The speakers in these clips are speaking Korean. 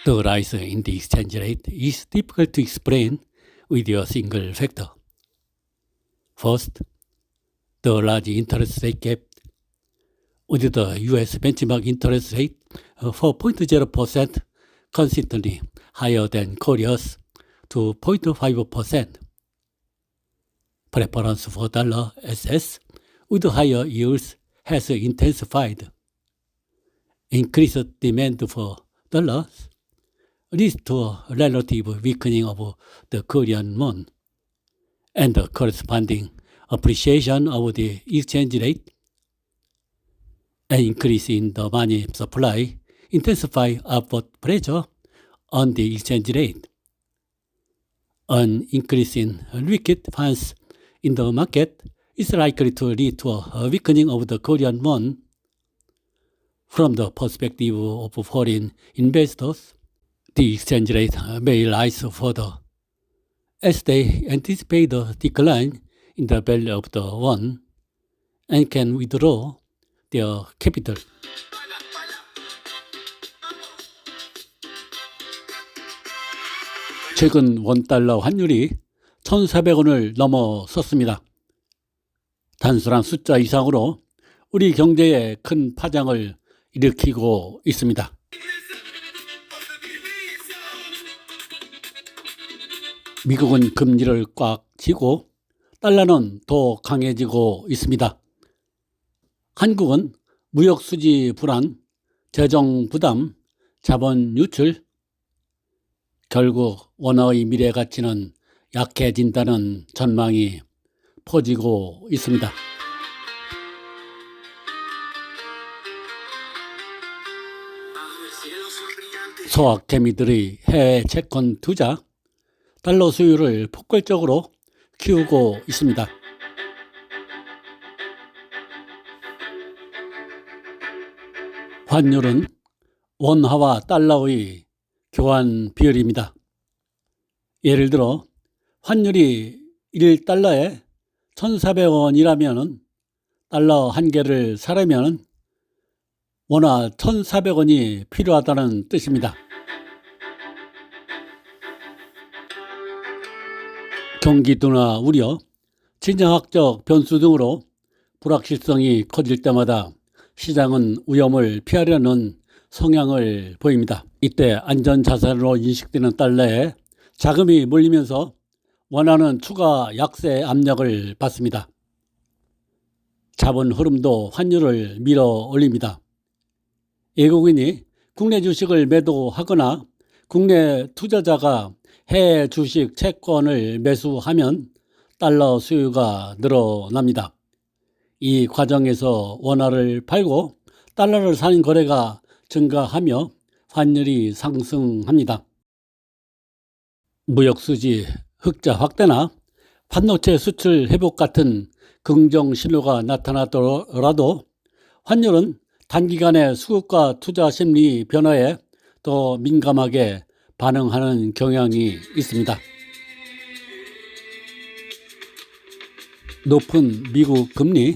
The rise in the exchange rate is difficult to explain with a single factor. First, the large interest rate gap. With the US benchmark interest rate 4.0% consistently higher than Korea's 2.5%. Preference for dollar assets with higher yields has intensified. Increased demand for dollars leads to a relative weakening of the Korean won and the corresponding appreciation of the exchange rate. An increase in the money supply intensifies upward pressure on the exchange rate. An increase in liquid funds in the market is likely to lead to a weakening of the Korean won. From the perspective of foreign investors, the exchange rate may rise further as they anticipate a decline in the value of the won and can withdraw their capital. 최근 원달러 환율이 1,400원을 넘어섰습니다. 단순한 숫자 이상으로 우리 경제에 큰 파장을 일으키고 있습니다. 미국은 금리를 꽉 쥐고 달러는 더 강해지고 있습니다. 한국은 무역 수지 불안, 재정 부담, 자본 유출, 결국 원화의 미래 가치는 약해진다는 전망이 퍼지고 있습니다. 소확개미들의 해외 채권 투자, 달러 수요를 폭발적으로 키우고 있습니다. 환율은 원화와 달러의 교환 비율입니다. 예를 들어 환율이 1달러에 1,400원이라면 달러 한 개를 사려면 원화 1,400원이 필요하다는 뜻입니다. 경기 둔화 우려, 진영학적 변수 등으로 불확실성이 커질 때마다 시장은 위험을 피하려는 성향을 보입니다. 이때 안전자산으로 인식되는 달러에 자금이 몰리면서 원화는 추가 약세 압력을 받습니다. 자본 흐름도 환율을 밀어 올립니다. 외국인이 국내 주식을 매도하거나 국내 투자자가 해외 주식 채권을 매수하면 달러 수요가 늘어납니다. 이 과정에서 원화를 팔고 달러를 사는 거래가 증가하며 환율이 상승합니다. 무역수지 흑자 확대나 반도체 수출 회복 같은 긍정 신호가 나타나더라도 환율은 단기간의 수급과 투자 심리 변화에 더 민감하게 반응하는 경향이 있습니다. 높은 미국 금리,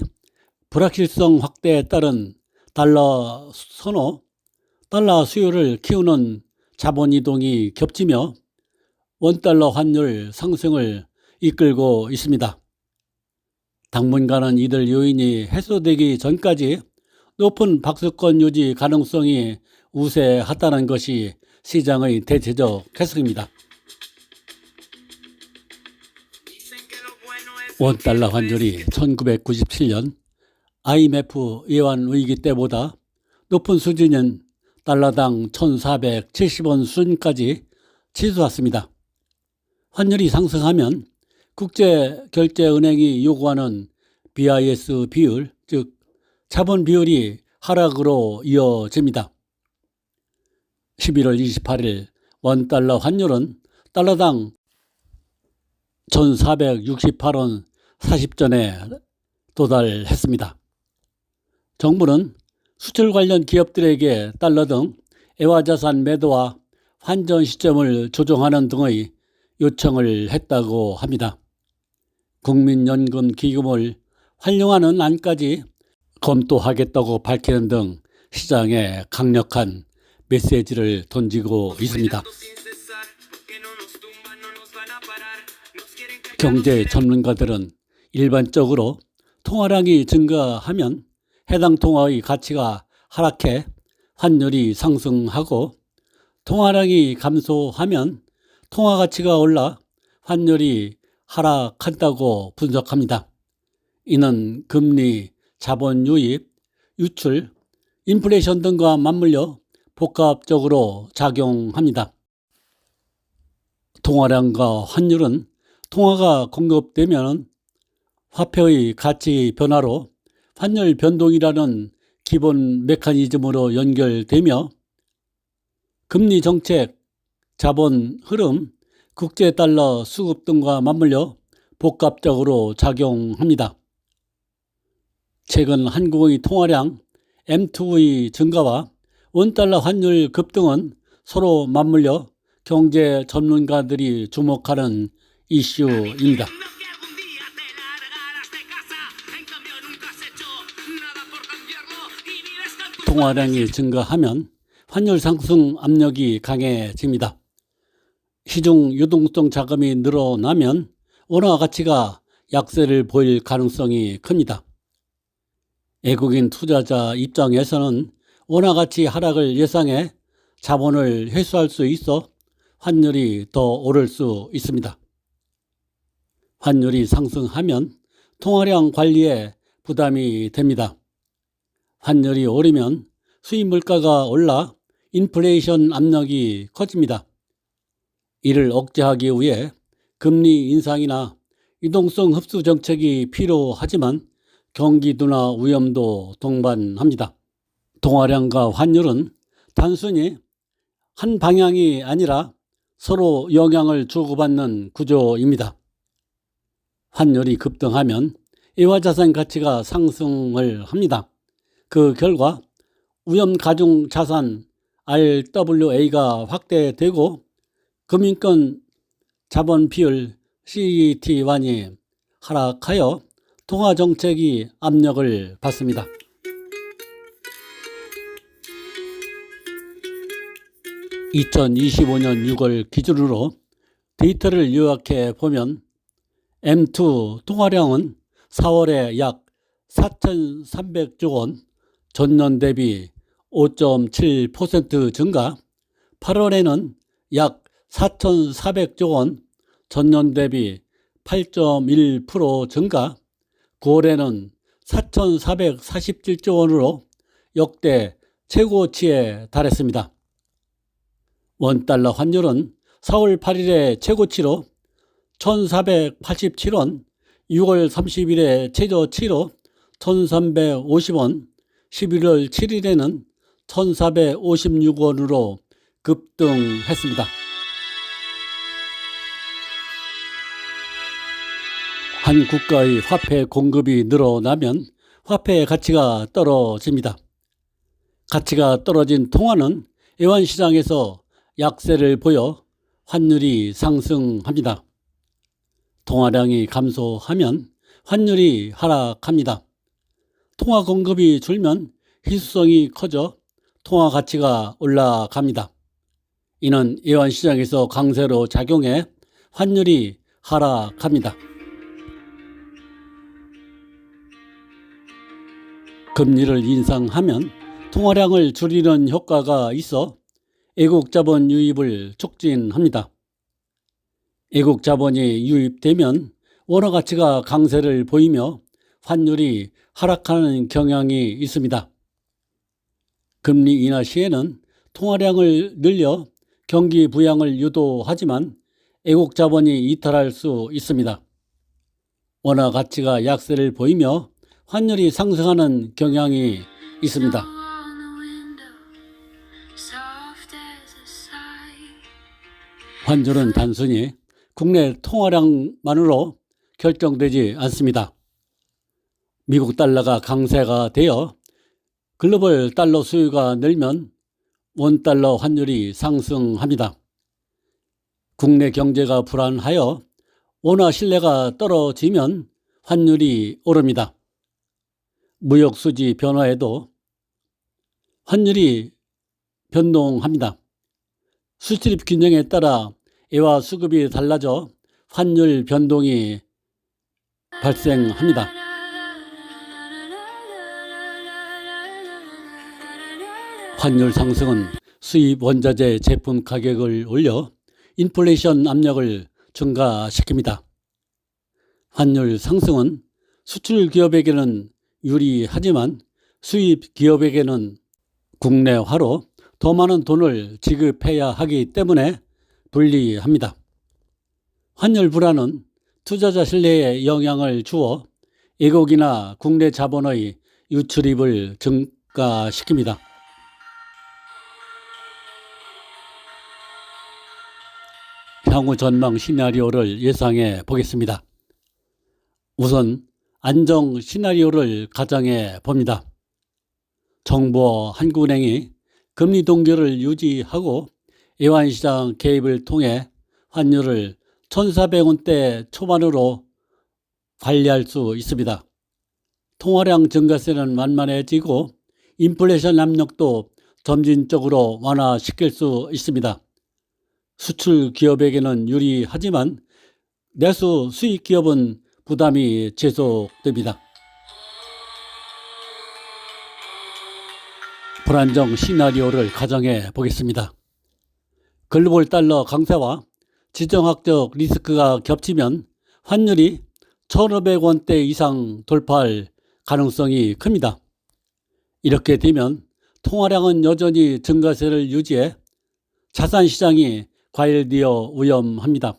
불확실성 확대에 따른 달러 선호, 달러 수요를 키우는 자본 이동이 겹치며 원달러 환율 상승을 이끌고 있습니다. 당분간은 이들 요인이 해소되기 전까지 높은 박스권 유지 가능성이 우세하다는 것이 시장의 대체적 해석입니다. 원달러 환율이 1997년 IMF 예완 위기 때보다 높은 수준인 달러당 1,470원 수준까지 치솟았습니다. 환율이 상승하면 국제결제은행이 요구하는 BIS 비율, 즉 자본 비율이 하락으로 이어집니다. 11월 28일 원달러 환율은 달러당 1,468원 40전에 도달했습니다. 정부는 수출 관련 기업들에게 달러 등 애화자산 매도와 환전 시점을 조정하는 등의 요청을 했다고 합니다. 국민연금 기금을 활용하는 안까지 검토하겠다고 밝히는 등 시장에 강력한 메시지를 던지고 있습니다. 경제 전문가들은 일반적으로 통화량이 증가하면 해당 통화의 가치가 하락해 환율이 상승하고, 통화량이 감소하면 통화 가치가 올라 환율이 하락한다고 분석합니다. 이는 금리, 자본 유입, 유출, 인플레이션 등과 맞물려 복합적으로 작용합니다. 통화량과 환율은 통화가 공급되면 화폐의 가치 변화로 환율 변동이라는 기본 메커니즘으로 연결되며, 금리 정책, 자본 흐름, 국제 달러 수급 등과 맞물려 복합적으로 작용합니다. 최근 한국의 통화량 M2의 증가와 원달러 환율 급등은 서로 맞물려 경제 전문가들이 주목하는 이슈입니다. 통화량이 증가하면 환율 상승 압력이 강해집니다. 시중 유동성 자금이 늘어나면 원화 가치가 약세를 보일 가능성이 큽니다. 외국인 투자자 입장에서는 원화 가치 하락을 예상해 자본을 회수할 수 있어 환율이 더 오를 수 있습니다. 환율이 상승하면 통화량 관리에 부담이 됩니다. 환율이 오르면 수입 물가가 올라 인플레이션 압력이 커집니다. 이를 억제하기 위해 금리 인상이나 유동성 흡수 정책이 필요하지만 경기 둔화 위험도 동반합니다. 통화량과 환율은 단순히 한 방향이 아니라 서로 영향을 주고받는 구조입니다. 환율이 급등하면 애화자산 가치가 상승을 합니다. 그 결과 위험가중자산 RWA가 확대되고 금융권 자본 비율 CET1이 하락하여 통화정책이 압력을 받습니다. (2025년 6월) 기준으로 데이터를 요약해 보면 M2 통화량은 4월에 약 4,300조 원, 전년 대비 5.7% 증가, 8월에는 약 4,400조 원, 전년 대비 8.1% 증가, 9월에는 4,447조 원으로 역대 최고치에 달했습니다. 원달러 환율은 4월 8일에 최고치로 1,487원, 6월 30일에 최저치로 1,350원, 11월 7일에는 1,456원으로 급등했습니다. 한 국가의 화폐 공급이 늘어나면 화폐의 가치가 떨어집니다. 가치가 떨어진 통화는 애완시장에서 약세를 보여 환율이 상승합니다. 통화량이 감소하면 환율이 하락합니다. 통화 공급이 줄면 희소성이 커져 통화 가치가 올라갑니다. 이는 애완시장에서 강세로 작용해 환율이 하락합니다. 금리를 인상하면 통화량을 줄이는 효과가 있어 외국 자본 유입을 촉진합니다. 외국 자본이 유입되면 원화 가치가 강세를 보이며 환율이 하락하는 경향이 있습니다. 금리 인하 시에는 통화량을 늘려 경기 부양을 유도하지만 외국 자본이 이탈할 수 있습니다. 원화 가치가 약세를 보이며 환율이 상승하는 경향이 있습니다. 환율은 단순히 국내 통화량만으로 결정되지 않습니다. 미국 달러가 강세가 되어 글로벌 달러 수요가 늘면 원달러 환율이 상승합니다. 국내 경제가 불안하여 원화 신뢰가 떨어지면 환율이 오릅니다. 무역수지 변화에도 환율이 변동합니다. 수출입 균형에 따라 애화 수급이 달라져 환율 변동이 발생합니다. 환율 상승은 수입 원자재 제품 가격을 올려 인플레이션 압력을 증가시킵니다. 환율 상승은 수출 기업에게는 유리하지만 수입 기업에게는 국내화로 더 많은 돈을 지급해야 하기 때문에 불리합니다. 환율 불안은 투자자 신뢰에 영향을 주어 외국이나 국내 자본의 유출입을 증가시킵니다. 향후 전망 시나리오를 예상해 보겠습니다. 우선 안정 시나리오를 가정해 봅니다. 정부와 한국은행이 금리 동결을 유지하고 외환시장 개입을 통해 환율을 1,400원대 초반으로 관리할 수 있습니다. 통화량 증가세는 만만해지고 인플레이션 압력도 점진적으로 완화시킬 수 있습니다. 수출 기업에게는 유리하지만 내수 수입 기업은 부담이 지속됩니다. 불안정 시나리오를 가정해 보겠습니다. 글로벌 달러 강세와 지정학적 리스크가 겹치면 환율이 1,500원대 이상 돌파할 가능성이 큽니다. 이렇게 되면 통화량은 여전히 증가세를 유지해 자산시장이 과열되어 위험합니다.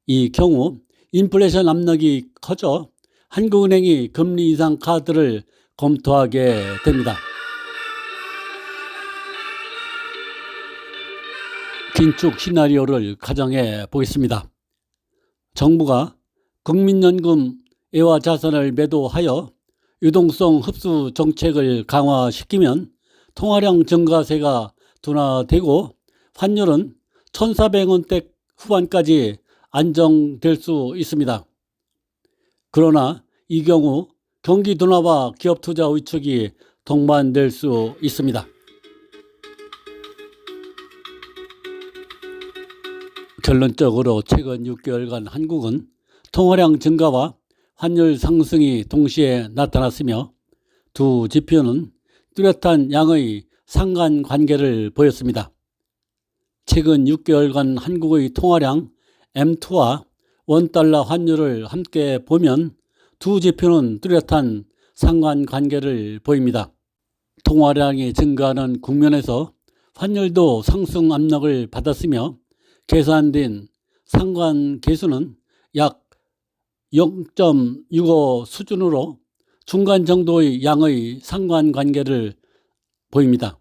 이 경우 인플레이션 압력이 커져 한국은행이 금리 인상 카드를 검토하게 됩니다. 긴축 시나리오를 가정해 보겠습니다. 정부가 국민연금 애화 자산을 매도하여 유동성 흡수 정책을 강화시키면 통화량 증가세가 둔화되고 환율은 1,400원대 후반까지 안정될 수 있습니다. 그러나 이 경우 경기 둔화와 기업 투자 위축이 동반될 수 있습니다. 결론적으로 최근 6개월간 한국은 통화량 증가와 환율 상승이 동시에 나타났으며 두 지표는 뚜렷한 양의 상관관계를 보였습니다. 최근 6개월간 한국의 통화량 M2와 원달러 환율을 함께 보면 두 지표는 뚜렷한 상관관계를 보입니다. 통화량이 증가하는 국면에서 환율도 상승 압력을 받았으며 계산된 상관계수는 약 0.65 수준으로 중간 정도의 양의 상관관계를 보입니다.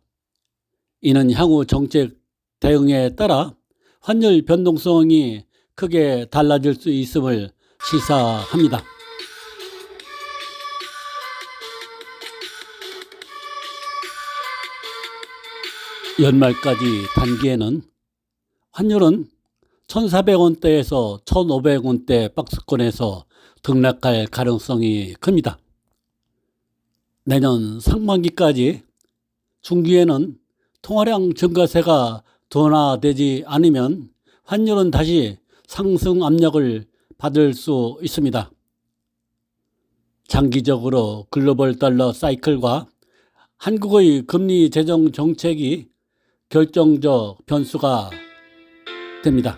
이는 향후 정책 대응에 따라 환율 변동성이 크게 달라질 수 있음을 시사합니다. 연말까지 단기에는 환율은 1,400원대에서 1,500원대 박스권에서 등락할 가능성이 큽니다. 내년 상반기까지 중기에는 통화량 증가세가 둔화되지 않으면 환율은 다시 상승 압력을 받을 수 있습니다. 장기적으로 글로벌 달러 사이클과 한국의 금리 재정 정책이 결정적 변수가 됩니다.